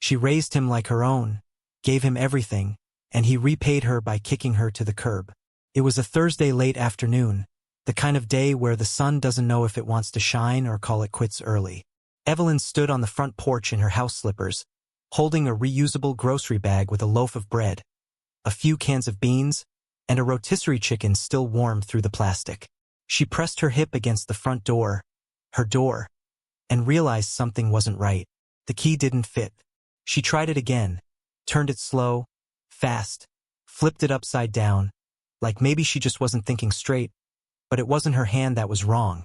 She raised him like her own, gave him everything, and he repaid her by kicking her to the curb. It was a Thursday late afternoon, the kind of day where the sun doesn't know if it wants to shine or call it quits early. Evelyn stood on the front porch in her house slippers, holding a reusable grocery bag with a loaf of bread, a few cans of beans, and a rotisserie chicken still warm through the plastic. She pressed her hip against the front door, her door, and realized something wasn't right. The key didn't fit. She tried it again, turned it slow, fast, flipped it upside down, like maybe she just wasn't thinking straight, but it wasn't her hand that was wrong.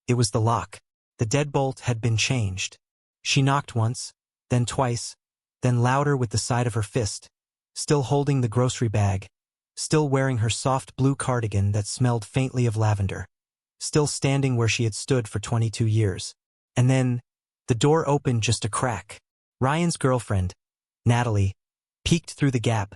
It was the lock. The deadbolt had been changed. She knocked once, then twice, then louder with the side of her fist, still holding the grocery bag, still wearing her soft blue cardigan that smelled faintly of lavender, still standing where she had stood for 22 years. And then, the door opened just a crack. Ryan's girlfriend, Natalie, peeked through the gap,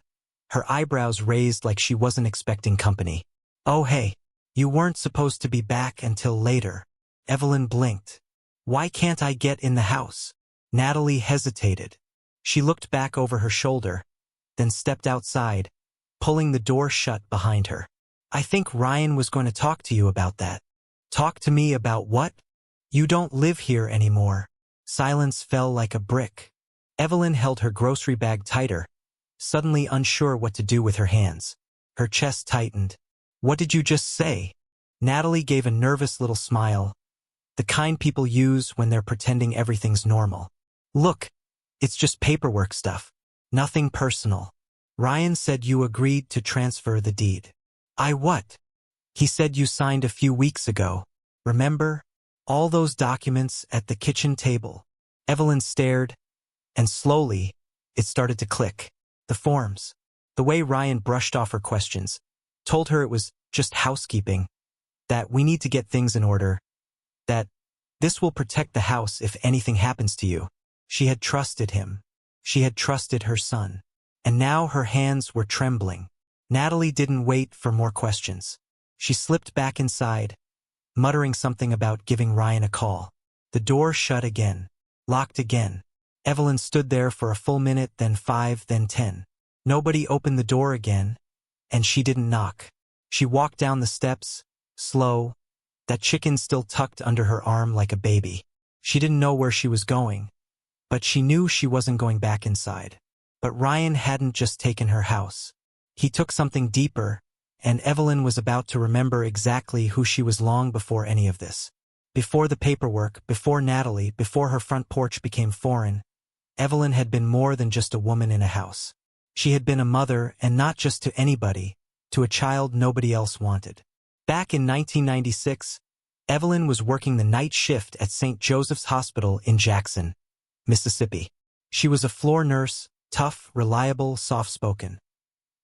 her eyebrows raised like she wasn't expecting company. "Oh hey, you weren't supposed to be back until later." Evelyn blinked. "Why can't I get in the house?" Natalie hesitated. She looked back over her shoulder, then stepped outside, pulling the door shut behind her. "I think Ryan was going to talk to you about that." "Talk to me about what?" "You don't live here anymore." Silence fell like a brick. Evelyn held her grocery bag tighter, suddenly unsure what to do with her hands. Her chest tightened. "What did you just say?" Natalie gave a nervous little smile, the kind people use when they're pretending everything's normal. "Look, it's just paperwork stuff. Nothing personal. Ryan said you agreed to transfer the deed." "I what?" "He said you signed a few weeks ago. Remember? All those documents at the kitchen table." Evelyn stared, and slowly, it started to click. The forms. The way Ryan brushed off her questions, told her it was just housekeeping, that we need to get things in order, that this will protect the house if anything happens to you. She had trusted him. She had trusted her son. And now her hands were trembling. Natalie didn't wait for more questions. She slipped back inside, muttering something about giving Ryan a call. The door shut again, locked again. Evelyn stood there for a full minute, then 5, then 10. Nobody opened the door again, and she didn't knock. She walked down the steps, slow, that chicken still tucked under her arm like a baby. She didn't know where she was going, but she knew she wasn't going back inside. But Ryan hadn't just taken her house. He took something deeper, and Evelyn was about to remember exactly who she was long before any of this. Before the paperwork, before Natalie, before her front porch became foreign, Evelyn had been more than just a woman in a house. She had been a mother, and not just to anybody, to a child nobody else wanted. Back in 1996, Evelyn was working the night shift at St. Joseph's Hospital in Jackson, Mississippi. She was a floor nurse, tough, reliable, soft-spoken.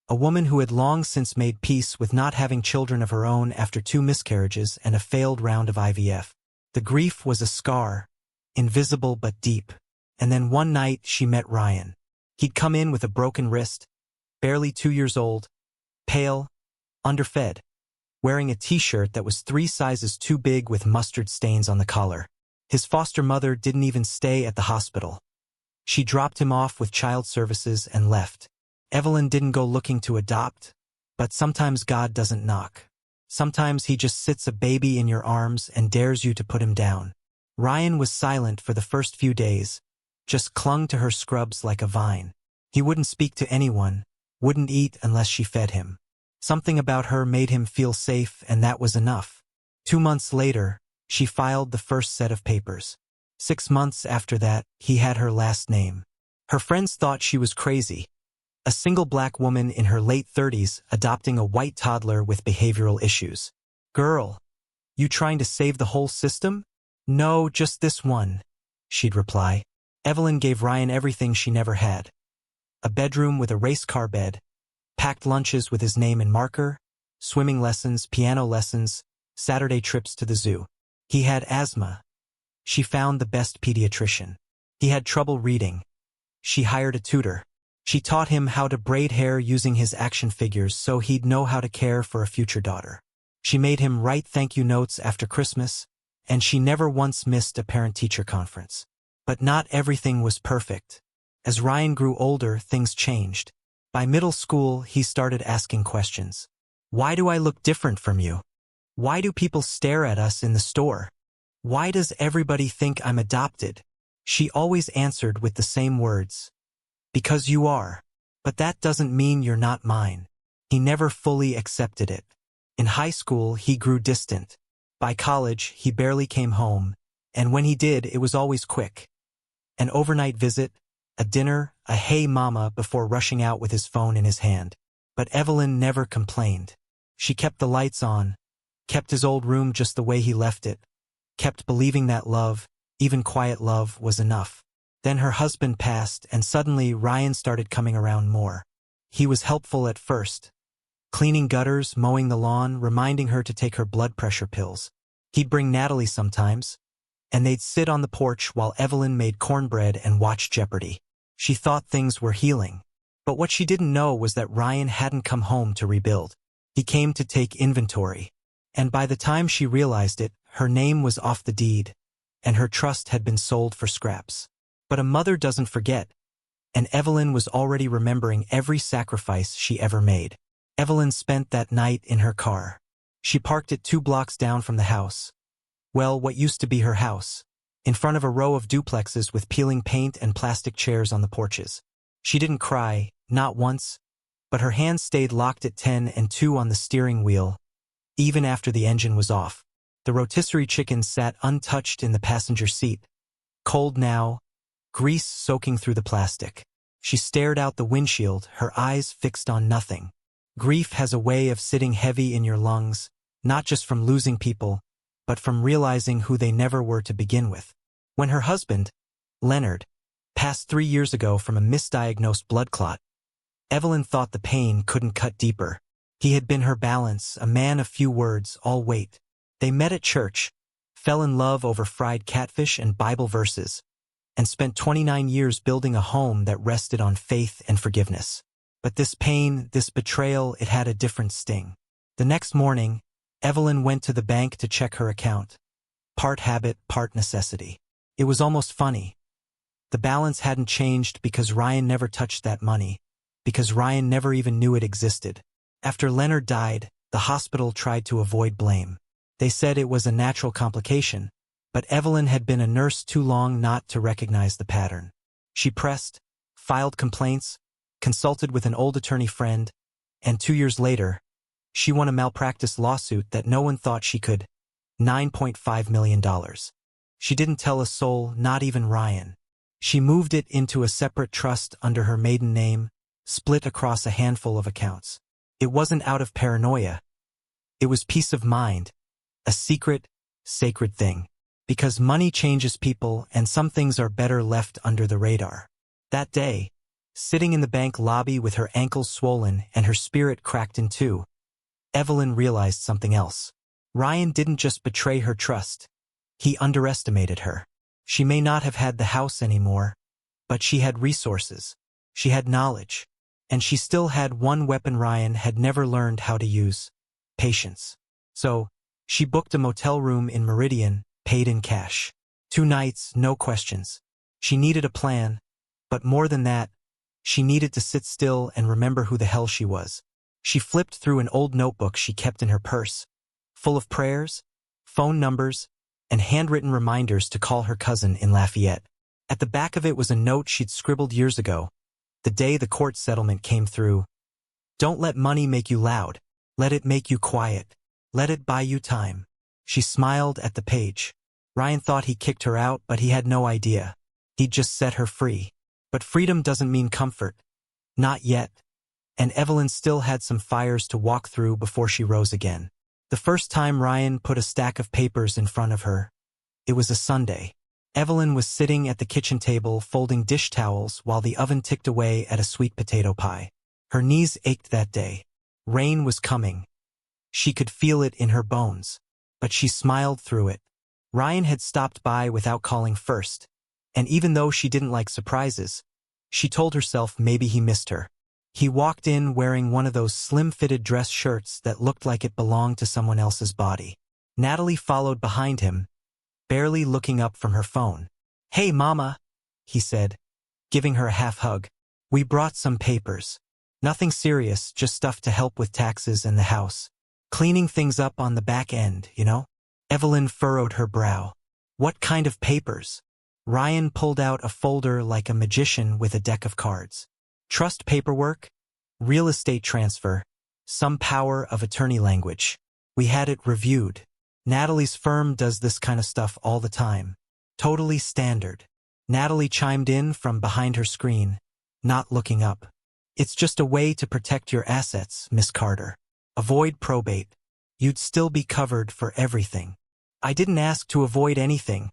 A woman who had long since made peace with not having children of her own after 2 miscarriages and a failed round of IVF. The grief was a scar, invisible but deep. And then one night she met Ryan. He'd come in with a broken wrist, barely 2 years old, pale, underfed, wearing a t-shirt that was 3 sizes too big with mustard stains on the collar. His foster mother didn't even stay at the hospital. She dropped him off with child services and left. Evelyn didn't go looking to adopt, but sometimes God doesn't knock. Sometimes he just sits a baby in your arms and dares you to put him down. Ryan was silent for the first few days, just clung to her scrubs like a vine. He wouldn't speak to anyone, wouldn't eat unless she fed him. Something about her made him feel safe, and that was enough. 2 months later, she filed the first set of papers. 6 months after that, he had her last name. Her friends thought she was crazy. A single black woman in her late 30s adopting a white toddler with behavioral issues. "Girl, you trying to save the whole system?" "No, just this one," she'd reply. Evelyn gave Ryan everything she never had. A bedroom with a race car bed, packed lunches with his name in marker, swimming lessons, piano lessons, Saturday trips to the zoo. He had asthma. She found the best pediatrician. He had trouble reading. She hired a tutor. She taught him how to braid hair using his action figures so he'd know how to care for a future daughter. She made him write thank you notes after Christmas, and she never once missed a parent-teacher conference. But not everything was perfect. As Ryan grew older, things changed. By middle school, he started asking questions. Why do I look different from you? Why do people stare at us in the store? Why does everybody think I'm adopted? She always answered with the same words. Because you are. But that doesn't mean you're not mine. He never fully accepted it. In high school, he grew distant. By college, he barely came home, and when he did, it was always quick. An overnight visit, a dinner, a "hey mama" before rushing out with his phone in his hand. But Evelyn never complained. She kept the lights on, kept his old room just the way he left it, kept believing that love, even quiet love, was enough. Then her husband passed, and suddenly Ryan started coming around more. He was helpful at first, cleaning gutters, mowing the lawn, reminding her to take her blood pressure pills. He'd bring Natalie sometimes, and they'd sit on the porch while Evelyn made cornbread and watched Jeopardy. She thought things were healing. But what she didn't know was that Ryan hadn't come home to rebuild. He came to take inventory. And by the time she realized it, her name was off the deed, and her trust had been sold for scraps. But a mother doesn't forget, and Evelyn was already remembering every sacrifice she ever made. Evelyn spent that night in her car. She parked it 2 blocks down from the house. Well, what used to be her house, in front of a row of duplexes with peeling paint and plastic chairs on the porches. She didn't cry, not once, but her hands stayed locked at 10 and 2 on the steering wheel, even after the engine was off. The rotisserie chicken sat untouched in the passenger seat, cold now, grease soaking through the plastic. She stared out the windshield, her eyes fixed on nothing. Grief has a way of sitting heavy in your lungs, not just from losing people, but from realizing who they never were to begin with. When her husband, Leonard, passed 3 years ago from a misdiagnosed blood clot, Evelyn thought the pain couldn't cut deeper. He had been her balance, a man of few words, all weight. They met at church, fell in love over fried catfish and Bible verses, and spent 29 years building a home that rested on faith and forgiveness. But this pain, this betrayal, it had a different sting. The next morning, Evelyn went to the bank to check her account. Part habit, part necessity. It was almost funny. The balance hadn't changed because Ryan never touched that money, because Ryan never even knew it existed. After Leonard died, the hospital tried to avoid blame. They said it was a natural complication, but Evelyn had been a nurse too long not to recognize the pattern. She pressed, filed complaints, consulted with an old attorney friend, and 2 years later, she won a malpractice lawsuit that no one thought she could. $9.5 million. She didn't tell a soul, not even Ryan. She moved it into a separate trust under her maiden name, split across a handful of accounts. It wasn't out of paranoia. It was peace of mind, a secret, sacred thing. Because money changes people, and some things are better left under the radar. That day, sitting in the bank lobby with her ankles swollen and her spirit cracked in two, Evelyn realized something else. Ryan didn't just betray her trust. He underestimated her. She may not have had the house anymore, but she had resources. She had knowledge. And she still had one weapon Ryan had never learned how to use: patience. So, she booked a motel room in Meridian, paid in cash. 2 nights, no questions. She needed a plan, but more than that, she needed to sit still and remember who the hell she was. She flipped through an old notebook she kept in her purse, full of prayers, phone numbers, and handwritten reminders to call her cousin in Lafayette. At the back of it was a note she'd scribbled years ago, the day the court settlement came through. Don't let money make you loud. Let it make you quiet. Let it buy you time. She smiled at the page. Ryan thought he kicked her out, but he had no idea. He'd just set her free. But freedom doesn't mean comfort. Not yet. And Evelyn still had some fires to walk through before she rose again. The first time Ryan put a stack of papers in front of her, it was a Sunday. Evelyn was sitting at the kitchen table folding dish towels while the oven ticked away at a sweet potato pie. Her knees ached that day. Rain was coming. She could feel it in her bones. But she smiled through it. Ryan had stopped by without calling first, and even though she didn't like surprises, she told herself maybe he missed her. He walked in wearing one of those slim-fitted dress shirts that looked like it belonged to someone else's body. Natalie followed behind him, barely looking up from her phone. "Hey, Mama," he said, giving her a half hug. We brought some papers. Nothing serious, just stuff to help with taxes and the house. Cleaning things up on the back end, you know? Evelyn furrowed her brow. What kind of papers? Ryan pulled out a folder like a magician with a deck of cards. Trust paperwork, real estate transfer, some power of attorney language. We had it reviewed. Natalie's firm does this kind of stuff all the time. Totally standard. Natalie chimed in from behind her screen, not looking up. It's just a way to protect your assets, Miss Carter. Avoid probate. You'd still be covered for everything. I didn't ask to avoid anything,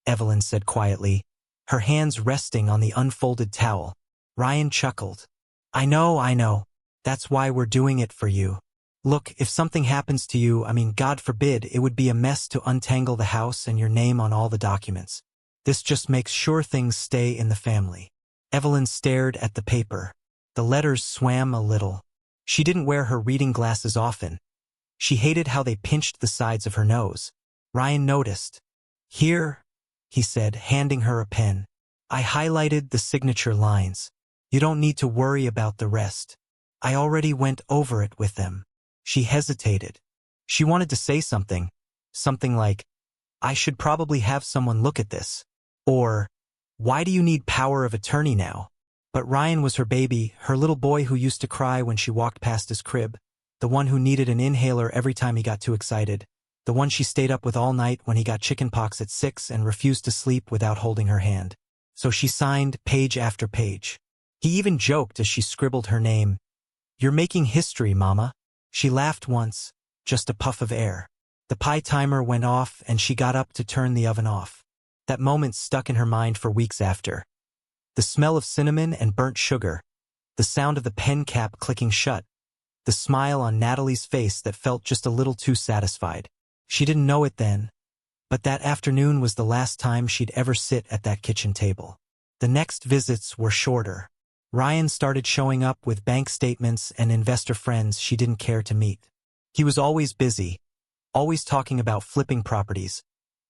Evelyn said quietly, her hands resting on the unfolded towel. Ryan chuckled. I know. That's why we're doing it for you. Look, if something happens to you, God forbid, it would be a mess to untangle the house and your name on all the documents. This just makes sure things stay in the family. Evelyn stared at the paper. The letters swam a little. She didn't wear her reading glasses often. She hated how they pinched the sides of her nose. Ryan noticed. Here, he said, handing her a pen. I highlighted the signature lines. You don't need to worry about the rest. I already went over it with them. She hesitated. She wanted to say something. Something like, I should probably have someone look at this. Or, why do you need power of attorney now? But Ryan was her baby, her little boy who used to cry when she walked past his crib, the one who needed an inhaler every time he got too excited, the one she stayed up with all night when he got chickenpox at 6 and refused to sleep without holding her hand. So she signed page after page. He even joked as she scribbled her name. You're making history, Mama. She laughed once, just a puff of air. The pie timer went off and she got up to turn the oven off. That moment stuck in her mind for weeks after. The smell of cinnamon and burnt sugar, the sound of the pen cap clicking shut, the smile on Natalie's face that felt just a little too satisfied. She didn't know it then, but that afternoon was the last time she'd ever sit at that kitchen table. The next visits were shorter. Ryan started showing up with bank statements and investor friends she didn't care to meet. He was always busy, always talking about flipping properties,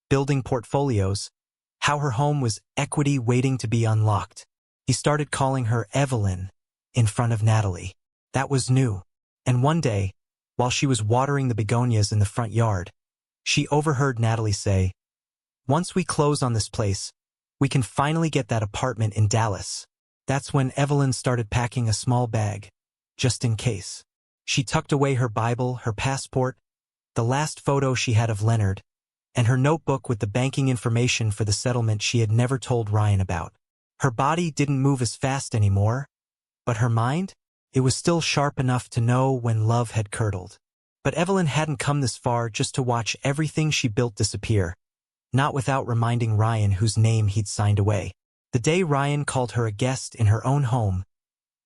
building portfolios, how her home was equity waiting to be unlocked. He started calling her Evelyn in front of Natalie. That was new. And one day, while she was watering the begonias in the front yard, she overheard Natalie say, once we close on this place, we can finally get that apartment in Dallas. That's when Evelyn started packing a small bag, just in case. She tucked away her Bible, her passport, the last photo she had of Leonard, and her notebook with the banking information for the settlement she had never told Ryan about. Her body didn't move as fast anymore, but her mind? It was still sharp enough to know when love had curdled. But Evelyn hadn't come this far just to watch everything she built disappear, not without reminding Ryan whose name he'd signed away. The day Ryan called her a guest in her own home,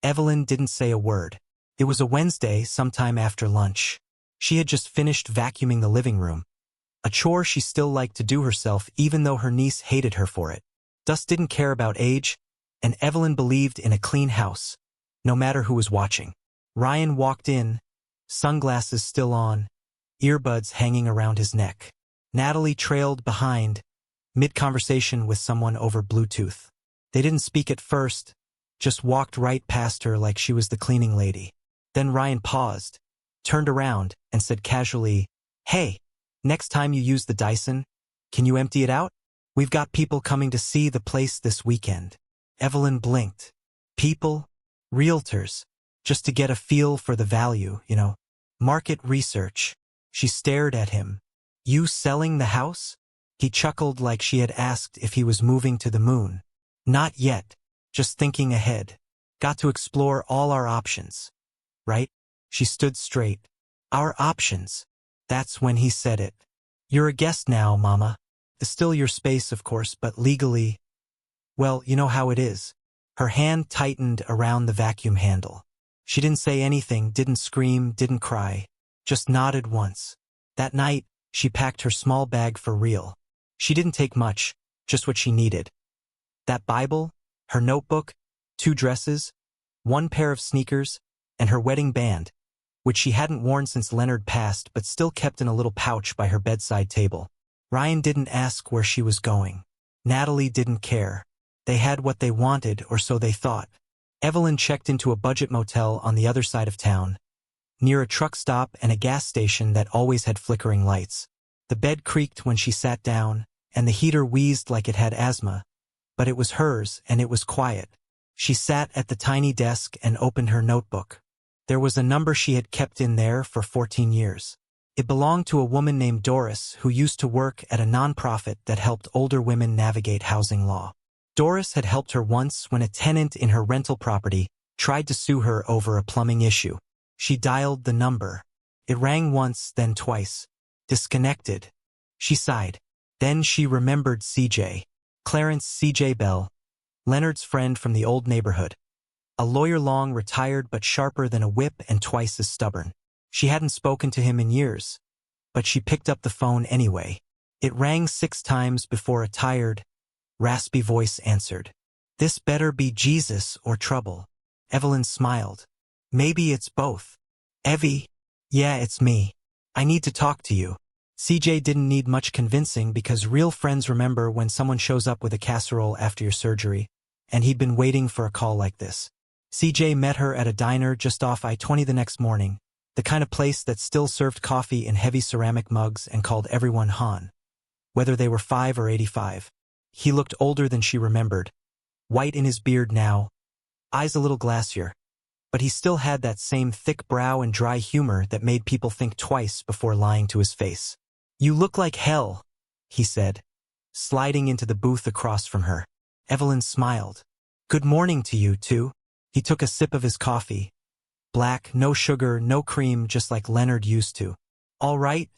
Evelyn didn't say a word. It was a Wednesday sometime after lunch. She had just finished vacuuming the living room, a chore she still liked to do herself even though her niece hated her for it. Dust didn't care about age, and Evelyn believed in a clean house, no matter who was watching. Ryan walked in, sunglasses still on, earbuds hanging around his neck. Natalie trailed behind, mid-conversation with someone over Bluetooth. They didn't speak at first, just walked right past her like she was the cleaning lady. Then Ryan paused, turned around, and said casually, Hey, next time you use the Dyson, can you empty it out? We've got people coming to see the place this weekend. Evelyn blinked. People? Realtors. Just to get a feel for the value, Market research. She stared at him. You selling the house? He chuckled like she had asked if he was moving to the moon. Not yet. Just thinking ahead. Got to explore all our options. Right? She stood straight. Our options. That's when he said it. You're a guest now, Mama. It's still your space, of course, but legally, well, you know how it is. Her hand tightened around the vacuum handle. She didn't say anything, didn't scream, didn't cry. Just nodded once. That night, she packed her small bag for real. She didn't take much, just what she needed. That Bible, her notebook, 2 dresses, 1 pair of sneakers, and her wedding band, which she hadn't worn since Leonard passed but still kept in a little pouch by her bedside table. Ryan didn't ask where she was going. Natalie didn't care. They had what they wanted, or so they thought. Evelyn checked into a budget motel on the other side of town, near a truck stop and a gas station that always had flickering lights. The bed creaked when she sat down, and the heater wheezed like it had asthma, but it was hers and it was quiet. She sat at the tiny desk and opened her notebook. There was a number she had kept in there for 14 years. It belonged to a woman named Doris who used to work at a nonprofit that helped older women navigate housing law. Doris had helped her once when a tenant in her rental property tried to sue her over a plumbing issue. She dialed the number. It rang once, then twice. Disconnected. She sighed. Then she remembered CJ. Clarence C.J. Bell, Leonard's friend from the old neighborhood. A lawyer, long retired but sharper than a whip and twice as stubborn. She hadn't spoken to him in years, but she picked up the phone anyway. It rang 6 times before a tired, raspy voice answered. This better be Jesus or trouble. Evelyn smiled. Maybe it's both. Evie? Yeah, it's me. I need to talk to you. CJ didn't need much convincing because real friends remember when someone shows up with a casserole after your surgery, and he'd been waiting for a call like this. CJ met her at a diner just off I-20 the next morning, the kind of place that still served coffee in heavy ceramic mugs and called everyone Han, whether they were 5 or 85. He looked older than she remembered, white in his beard now, eyes a little glassier, but he still had that same thick brow and dry humor that made people think twice before lying to his face. You look like hell, he said, sliding into the booth across from her. Evelyn smiled. Good morning to you, too. He took a sip of his coffee. Black, no sugar, no cream, just like Leonard used to. All right,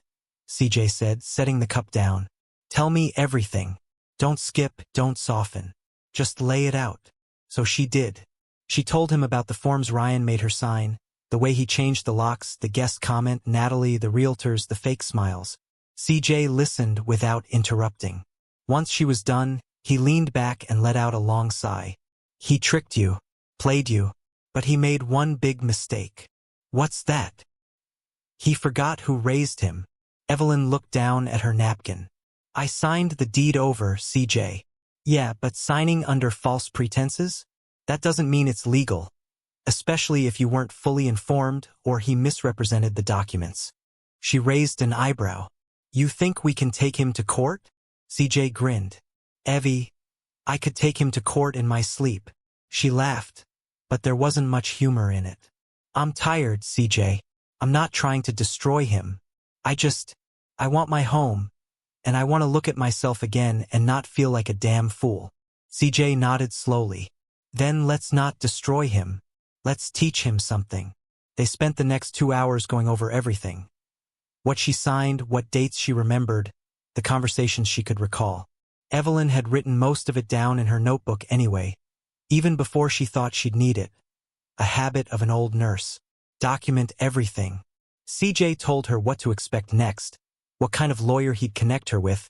CJ said, setting the cup down. Tell me everything. Don't skip, don't soften. Just lay it out. So she did. She told him about the forms Ryan made her sign, the way he changed the locks, the guest comment, Natalie, the realtors, the fake smiles. CJ listened without interrupting. Once she was done, he leaned back and let out a long sigh. He tricked you, played you, but he made one big mistake. What's that? He forgot who raised him. Evelyn looked down at her napkin. I signed the deed over, CJ. Yeah, but signing under false pretenses? That doesn't mean it's legal, especially if you weren't fully informed or he misrepresented the documents. She raised an eyebrow. You think we can take him to court? CJ grinned. Evie, I could take him to court in my sleep. She laughed, but there wasn't much humor in it. I'm tired, CJ. I'm not trying to destroy him. I want my home, and I want to look at myself again and not feel like a damn fool. CJ nodded slowly. Then let's not destroy him. Let's teach him something. They spent the next 2 hours going over everything. What she signed, what dates she remembered, the conversations she could recall. Evelyn had written most of it down in her notebook anyway, even before she thought she'd need it. A habit of an old nurse. Document everything. CJ told her what to expect next, what kind of lawyer he'd connect her with,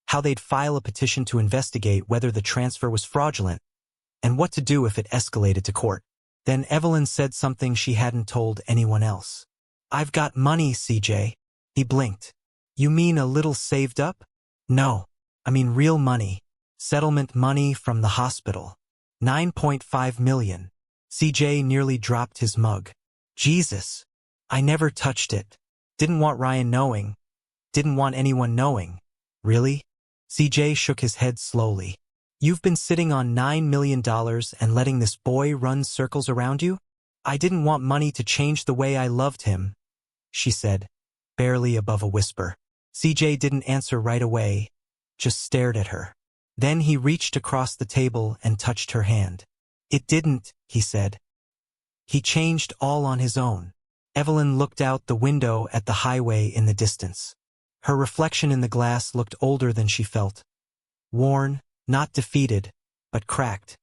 how they'd file a petition to investigate whether the transfer was fraudulent, and what to do if it escalated to court. Then Evelyn said something she hadn't told anyone else. I've got money, CJ. He blinked. You mean a little saved up? No, I mean real money. Settlement money from the hospital. 9.5 million. CJ nearly dropped his mug. Jesus. I never touched it. Didn't want Ryan knowing. Didn't want anyone knowing. Really? CJ shook his head slowly. You've been sitting on $9 million and letting this boy run circles around you? I didn't want money to change the way I loved him, she said, barely above a whisper. CJ didn't answer right away, just stared at her. Then he reached across the table and touched her hand. It didn't, he said. He changed all on his own. Evelyn looked out the window at the highway in the distance. Her reflection in the glass looked older than she felt. Worn, not defeated, but cracked,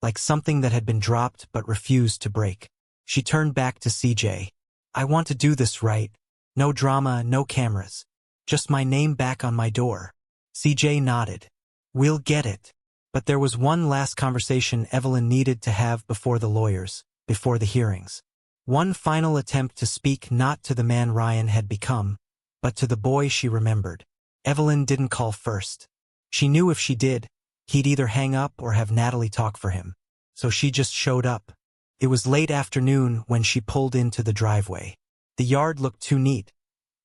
like something that had been dropped but refused to break. She turned back to CJ. I want to do this right. No drama, no cameras. Just my name back on my door. CJ nodded. We'll get it. But there was one last conversation Evelyn needed to have before the lawyers, before the hearings. One final attempt to speak not to the man Ryan had become, but to the boy she remembered. Evelyn didn't call first. She knew if she did, He'd either hang up or have Natalie talk for him. So she just showed up. It was late afternoon when she pulled into the driveway. The yard looked too neat,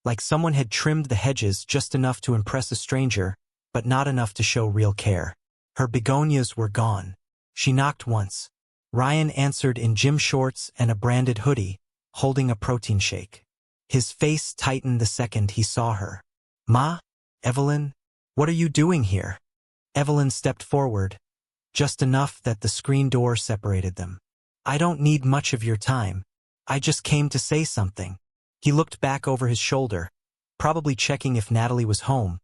like someone had trimmed the hedges just enough to impress a stranger, but not enough to show real care. Her begonias were gone. She knocked once. Ryan answered in gym shorts and a branded hoodie, holding a protein shake. His face tightened the second he saw her. "Ma? Evelyn? What are you doing here?" Evelyn stepped forward, just enough that the screen door separated them. "I don't need much of your time. I just came to say something." He looked back over his shoulder, probably checking if Natalie was home,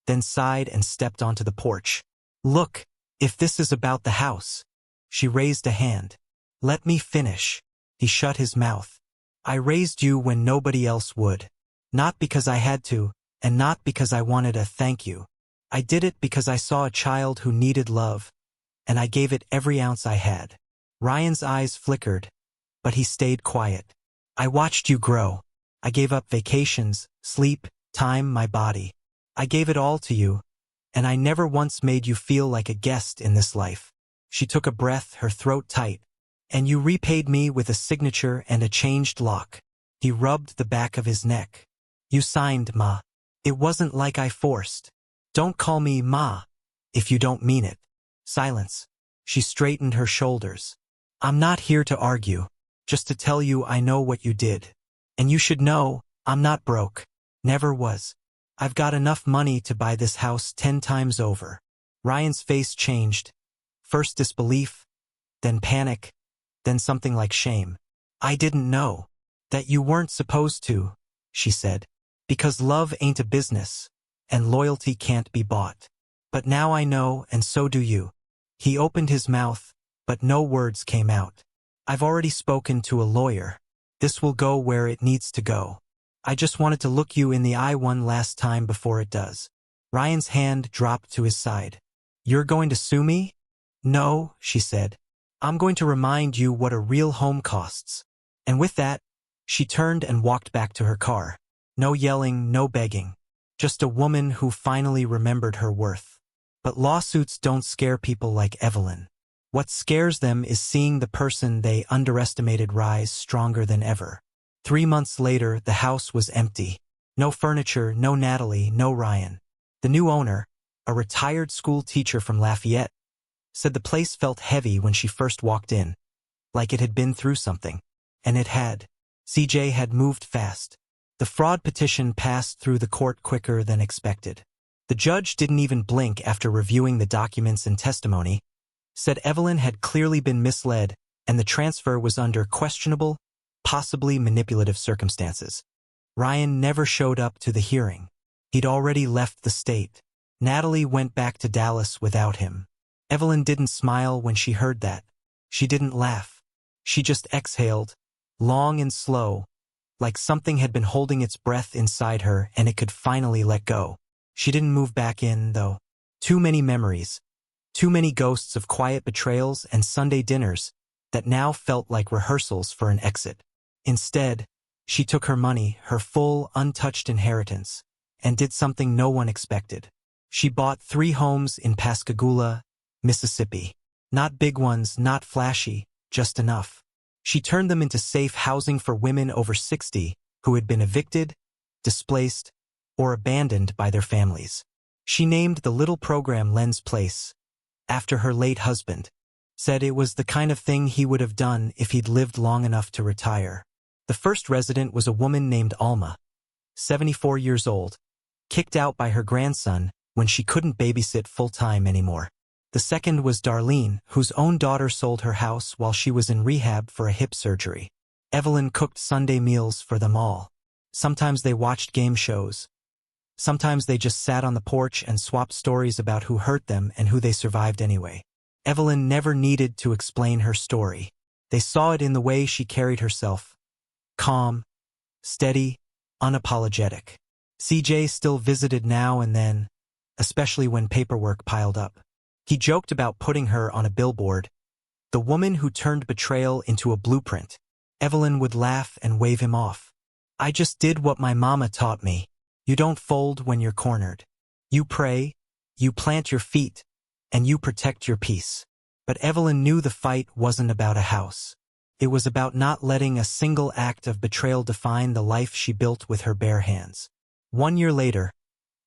then sighed and stepped onto the porch. "Look, if this is about the house." She raised a hand. "Let me finish." He shut his mouth. "I raised you when nobody else would. Not because I had to, and not because I wanted a thank you. I did it because I saw a child who needed love, and I gave it every ounce I had." Ryan's eyes flickered, but he stayed quiet. "I watched you grow. I gave up vacations, sleep, time, my body. I gave it all to you, and I never once made you feel like a guest in this life." She took a breath, her throat tight. "And you repaid me with a signature and a changed lock." He rubbed the back of his neck. "You signed, Ma. It wasn't like I forced. Don't call me Ma if you don't mean it." Silence. She straightened her shoulders. "I'm not here to argue, just to tell you I know what you did. And you should know, I'm not broke. Never was. I've got enough money to buy this house 10 times over." Ryan's face changed. First disbelief, then panic, then something like shame. "I didn't know. That you weren't supposed to," she said. "Because love ain't a business, and loyalty can't be bought. But now I know, and so do you." He opened his mouth, but no words came out. "I've already spoken to a lawyer. This will go where it needs to go. I just wanted to look you in the eye one last time before it does." Ryan's hand dropped to his side. "You're going to sue me?" "No," she said. "I'm going to remind you what a real home costs." And with that, she turned and walked back to her car. No yelling, no begging. Just a woman who finally remembered her worth. But lawsuits don't scare people like Evelyn. What scares them is seeing the person they underestimated rise stronger than ever. 3 months later, the house was empty. No furniture, no Natalie, no Ryan. The new owner, a retired school teacher from Lafayette, said the place felt heavy when she first walked in, like it had been through something. And it had. CJ had moved fast. The fraud petition passed through the court quicker than expected. The judge didn't even blink after reviewing the documents and testimony, said Evelyn had clearly been misled and the transfer was under questionable, possibly manipulative circumstances. Ryan never showed up to the hearing. He'd already left the state. Natalie went back to Dallas without him. Evelyn didn't smile when she heard that. She didn't laugh. She just exhaled, long and slow, like something had been holding its breath inside her and it could finally let go. She didn't move back in, though. Too many memories. Too many ghosts of quiet betrayals and Sunday dinners that now felt like rehearsals for an exit. Instead, she took her money, her full, untouched inheritance, and did something no one expected. She bought 3 homes in Pascagoula, Mississippi. Not big ones, not flashy, just enough. She turned them into safe housing for women over 60 who had been evicted, displaced, or abandoned by their families. She named the little program Len's Place, after her late husband, said it was the kind of thing he would have done if he'd lived long enough to retire. The first resident was a woman named Alma, 74 years old, kicked out by her grandson when she couldn't babysit full-time anymore. The second was Darlene, whose own daughter sold her house while she was in rehab for a hip surgery. Evelyn cooked Sunday meals for them all. Sometimes they watched game shows. Sometimes they just sat on the porch and swapped stories about who hurt them and who they survived anyway. Evelyn never needed to explain her story. They saw it in the way she carried herself. Calm, steady, unapologetic. CJ still visited now and then, especially when paperwork piled up. He joked about putting her on a billboard, the woman who turned betrayal into a blueprint. Evelyn would laugh and wave him off. "I just did what my mama taught me. You don't fold when you're cornered. You pray, you plant your feet, and you protect your peace. But Evelyn knew the fight wasn't about a house. It was about not letting a single act of betrayal define the life she built with her bare hands. 1 year later,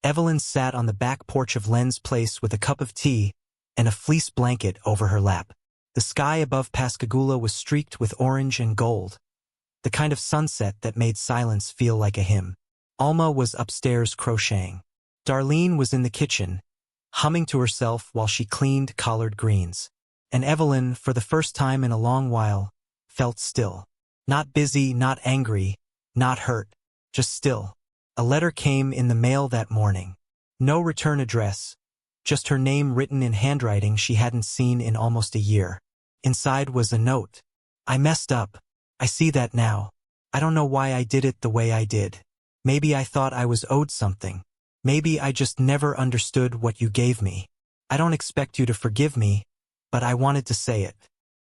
Evelyn sat on the back porch of Len's place with a cup of tea and a fleece blanket over her lap. The sky above Pascagoula was streaked with orange and gold, the kind of sunset that made silence feel like a hymn. Alma was upstairs crocheting. Darlene was in the kitchen, humming to herself while she cleaned collard greens. And Evelyn, for the first time in a long while, felt still. Not busy, not angry, not hurt, just still. A letter came in the mail that morning. No return address, just her name written in handwriting she hadn't seen in almost a year. Inside was a note. I messed up. I see that now. I don't know why I did it the way I did. Maybe I thought I was owed something. Maybe I just never understood what you gave me. I don't expect you to forgive me, but I wanted to say it.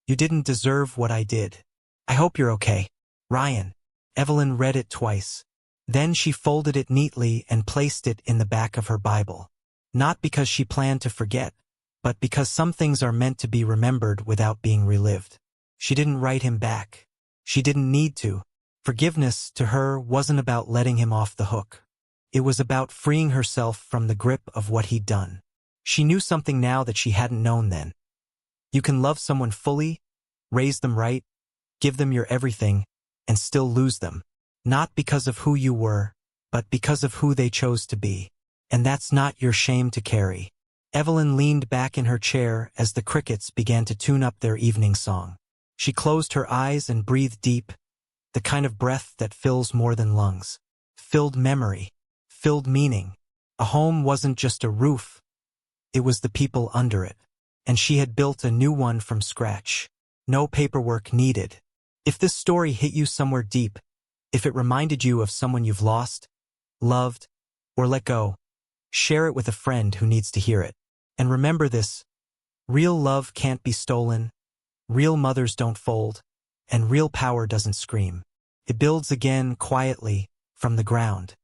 You didn't deserve what I did. I hope you're okay. Ryan. Evelyn read it twice. Then she folded it neatly and placed it in the back of her Bible. Not because she planned to forget, but because some things are meant to be remembered without being relived. She didn't write him back. She didn't need to. Forgiveness, to her, wasn't about letting him off the hook. It was about freeing herself from the grip of what he'd done. She knew something now that she hadn't known then. You can love someone fully, raise them right, give them your everything, and still lose them. Not because of who you were, but because of who they chose to be. And that's not your shame to carry. Evelyn leaned back in her chair as the crickets began to tune up their evening song. She closed her eyes and breathed deep, the kind of breath that fills more than lungs. Filled memory, filled meaning. A home wasn't just a roof, it was the people under it. And she had built a new one from scratch. No paperwork needed. If this story hit you somewhere deep, if it reminded you of someone you've lost, loved, or let go, share it with a friend who needs to hear it. And remember this: real love can't be stolen, real mothers don't fold, and real power doesn't scream. It builds again quietly from the ground.